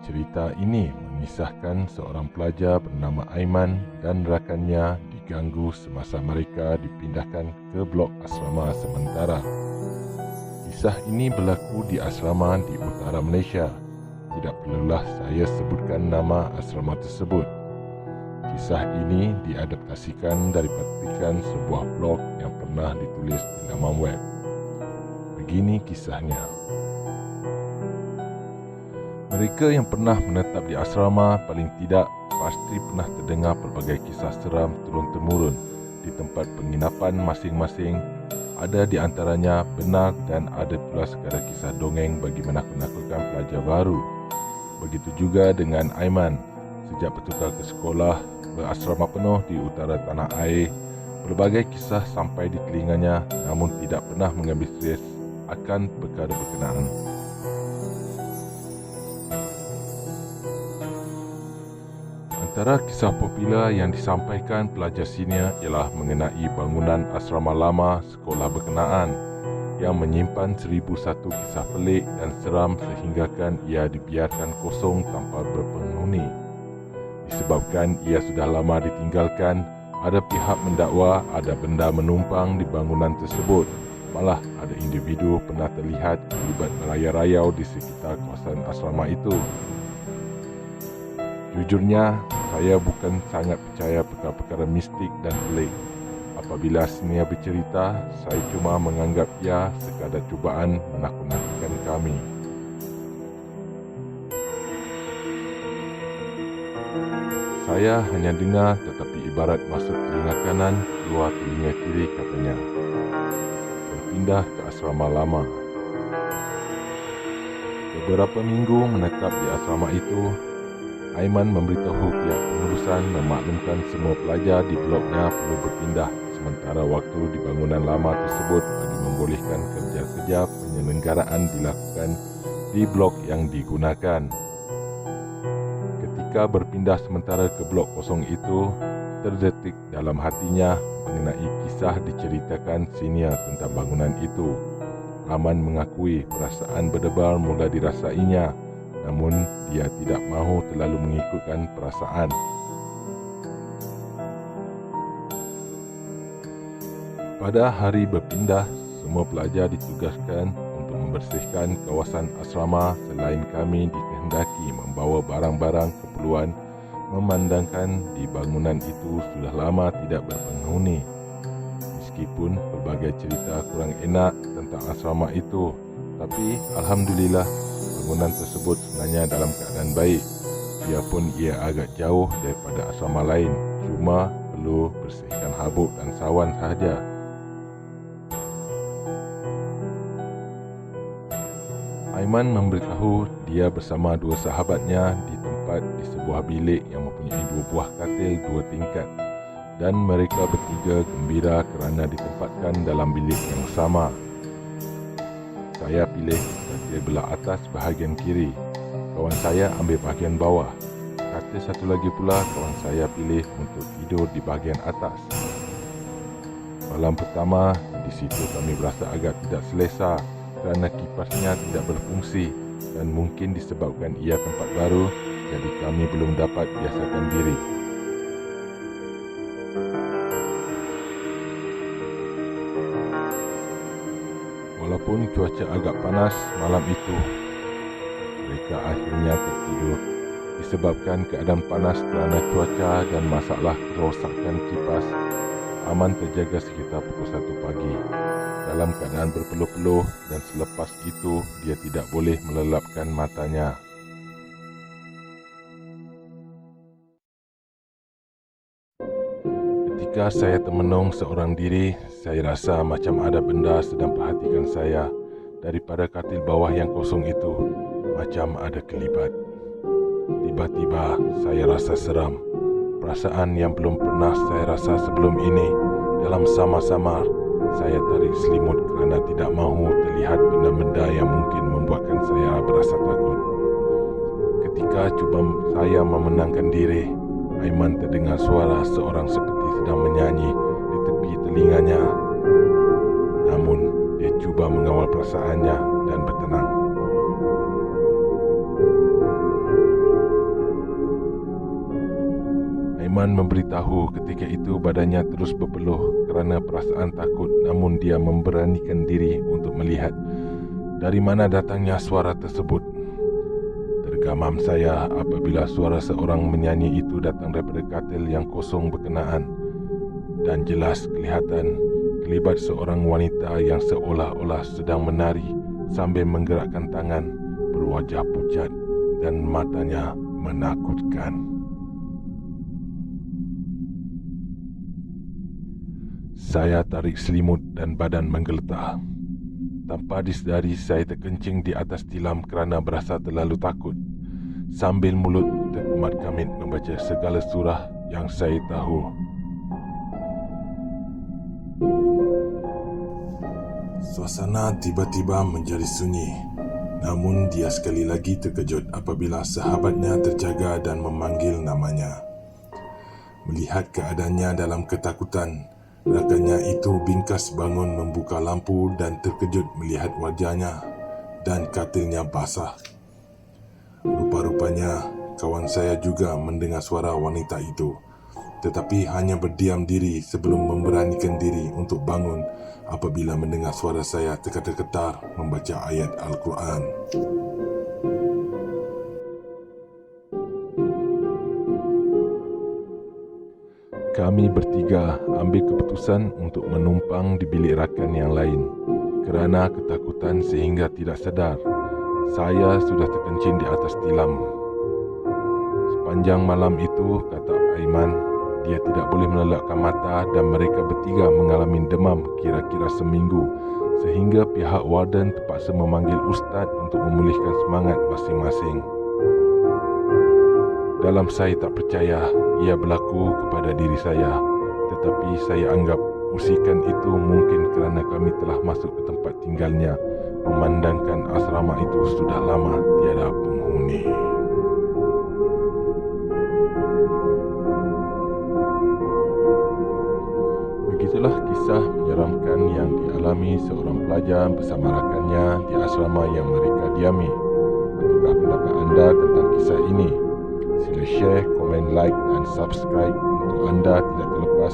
Cerita ini mengisahkan seorang pelajar bernama Aiman dan rakannya diganggu semasa mereka dipindahkan ke blok asrama sementara. Kisah ini berlaku di asrama di utara Malaysia. Tidak perlulah saya sebutkan nama asrama tersebut. Kisah ini diadaptasikan dari petikan sebuah blog yang pernah ditulis di laman web. Begini kisahnya. Mereka yang pernah menetap di asrama paling tidak pasti pernah terdengar pelbagai kisah seram turun-temurun di tempat penginapan masing-masing. Ada di antaranya benar dan ada pula sekadar kisah dongeng bagi menakut-nakutkan pelajar baru. Begitu juga dengan Aiman. Sejak bertukar ke sekolah berasrama penuh di utara tanah air, pelbagai kisah sampai di telinganya namun tidak pernah mengambil serius akan perkara berkenaan. Antara kisah popular yang disampaikan pelajar senior ialah mengenai bangunan asrama lama sekolah berkenaan yang menyimpan 1001 kisah pelik dan seram sehinggakan ia dibiarkan kosong tanpa berpenghuni. Disebabkan ia sudah lama ditinggalkan, ada pihak mendakwa ada benda menumpang di bangunan tersebut. Malah ada individu pernah terlihat terlibat berayau-rayau di sekitar kawasan asrama itu. Jujurnya, saya bukan sangat percaya perkara-perkara mistik dan pelik. Apabila senior bercerita, saya cuma menganggap ia sekadar cubaan menakut-nakutkan kami. Saya hanya dengar tetapi ibarat masuk telinga kanan, keluar telinga kiri katanya. Berpindah ke asrama lama. Beberapa minggu menetap di asrama itu, Aiman memberitahu pihak pengurusan memaklumkan semua pelajar di bloknya perlu berpindah sementara waktu di bangunan lama tersebut bagi membolehkan kerja-kerja penyelenggaraan dilakukan di blok yang digunakan. Ketika berpindah sementara ke blok kosong itu, terdetik dalam hatinya mengenai kisah diceritakan senior tentang bangunan itu. Aiman mengakui perasaan berdebar mula dirasainya, namun dia tidak mahu terlalu mengikutkan perasaan. Pada hari berpindah, semua pelajar ditugaskan untuk membersihkan kawasan asrama selain kami dikehendaki membawa barang-barang keperluan memandangkan di bangunan itu sudah lama tidak berpenghuni. Meskipun pelbagai cerita kurang enak tentang asrama itu, tapi Alhamdulillah bangunan tersebut sebenarnya dalam keadaan baik. Biarpun ia agak jauh daripada asrama lain, cuma perlu bersihkan habuk dan sawan sahaja. Aiman memberitahu dia bersama dua sahabatnya di tempat di sebuah bilik yang mempunyai 2 buah katil 2 tingkat dan mereka bertiga gembira kerana ditempatkan dalam bilik yang sama. Saya pilih katil belah atas bahagian kiri. Kawan saya ambil bahagian bawah. Katil satu lagi pula kawan saya pilih untuk tidur di bahagian atas. Malam pertama, di situ kami berasa agak tidak selesa kerana kipasnya tidak berfungsi dan mungkin disebabkan ia tempat baru, jadi kami belum dapat biasakan diri. Walaupun cuaca agak panas malam itu, mereka akhirnya tertidur disebabkan keadaan panas kerana cuaca dan masalah kerosakan kipas. Aiman terjaga sekitar pukul 1 pagi dalam keadaan berpeluh-peluh dan selepas itu dia tidak boleh melelapkan matanya. Ketika saya termenung seorang diri, saya rasa macam ada benda sedang perhatikan saya daripada katil bawah yang kosong itu, macam ada kelibat. Tiba-tiba saya rasa seram, perasaan yang belum pernah saya rasa sebelum ini. Dalam samar-samar, saya tarik selimut kerana tidak mahu terlihat benda-benda yang mungkin membuatkan saya berasa takut. Ketika cuba saya memenangkan diri, Aiman terdengar suara seorang seperti sedang menyanyi di tepi telinganya. Namun, dia cuba mengawal perasaannya dan bertenang. Aiman memberitahu ketika itu badannya terus berpeluh kerana perasaan takut, namun dia memberanikan diri untuk melihat dari mana datangnya suara tersebut. Tergamam saya apabila suara seorang menyanyi itu datang daripada katil yang kosong berkenaan, dan jelas kelihatan kelibat seorang wanita yang seolah-olah sedang menari sambil menggerakkan tangan, berwajah pucat dan matanya menakutkan. Saya tarik selimut dan badan menggeletar. Tanpa disedari saya terkencing di atas tilam kerana berasa terlalu takut, sambil mulut terkumat kamit membaca segala surah yang saya tahu. Suasana tiba-tiba menjadi sunyi. Namun dia sekali lagi terkejut apabila sahabatnya terjaga dan memanggil namanya. Melihat keadaannya dalam ketakutan, rakannya itu bingkas bangun membuka lampu dan terkejut melihat wajahnya dan katilnya basah. Rupa-rupanya kawan saya juga mendengar suara wanita itu, tetapi hanya berdiam diri sebelum memberanikan diri untuk bangun apabila mendengar suara saya terketar-ketar membaca ayat Al-Quran. Kami bertiga ambil keputusan untuk menumpang di bilik rakan yang lain kerana ketakutan sehingga tidak sedar saya sudah terkencing di atas tilam. Sepanjang malam itu, kata Aiman, dia tidak boleh melelapkan mata dan mereka bertiga mengalami demam kira-kira seminggu sehingga pihak warden terpaksa memanggil ustaz untuk memulihkan semangat masing-masing. Dalam saya tak percaya ia berlaku kepada diri saya, tetapi saya anggap usikan itu mungkin kerana kami telah masuk ke tempat tinggalnya, memandangkan asrama itu sudah lama tiada penghuni. Begitulah kisah menyeramkan yang dialami seorang pelajar bersama rakannya di asrama yang mereka diami. Apakah pendapat anda tentang kisah ini? Sila share, komen, like dan subscribe untuk anda tidak terlepas